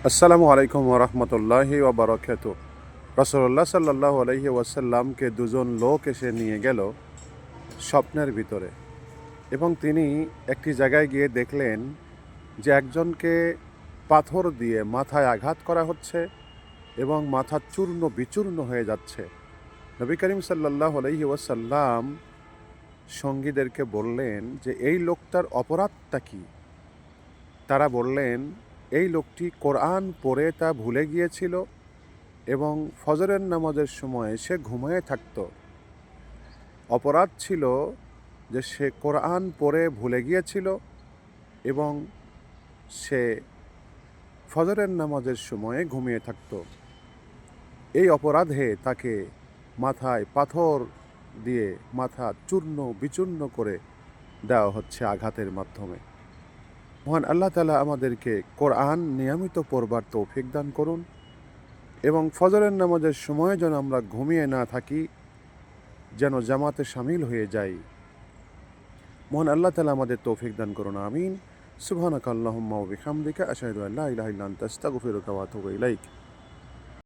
আসসালামু আলাইকুম ওরহমতুল্লাহি ওবরাকাতু। রাসূলুল্লাহ সাল্লাল্লাহু আলাইহি ওয়াসাল্লামকে দুজন লোক এসে নিয়ে গেল স্বপ্নের ভিতরে, এবং তিনি একটি জায়গায় গিয়ে দেখলেন যে একজনকে পাথর দিয়ে মাথায় আঘাত করা হচ্ছে এবং মাথা চূর্ণ বিচূর্ণ হয়ে যাচ্ছে। নবী করিম সাল্লাল্লাহু আলাইহি ওয়াসাল্লাম সঙ্গীদেরকে বললেন যে এই লোকটার অপরাধটা কী? তারা বললেন, এই লোকটি কোরআন পড়ে তা ভুলে গিয়েছিল এবং ফজরের নামাজের সময় সে ঘুমিয়ে থাকত। অপরাধ ছিল যে সে কোরআন পড়ে ভুলে গিয়েছিল এবং সে ফজরের নামাজের সময়ে ঘুমিয়ে থাকত। এই অপরাধে তাকে মাথায় পাথর দিয়ে মাথা চূর্ণ বিচূর্ণ করে দেওয়া হচ্ছে আঘাতের মাধ্যমে। মহান আল্লাহ তাআলা আমাদেরকে কোরআন নিয়মিত পড়বার তৌফিক দান করুন এবং ফজরের নামাজের সময়ে যেন আমরা ঘুমিয়ে না থাকি, যেন জামাতে শামিল হয়ে যাই। মহান আল্লাহ তাআলা আমাদের তৌফিক দান করুন, আমিন। সুবহানাকা আল্লাহুম্মা ওয়া বিহামদিকা আশহাদু আল্লা ইলাহা ইল্লা আনতা আস্তাগফিরুকা ওয়া আতুবু ইলাইক।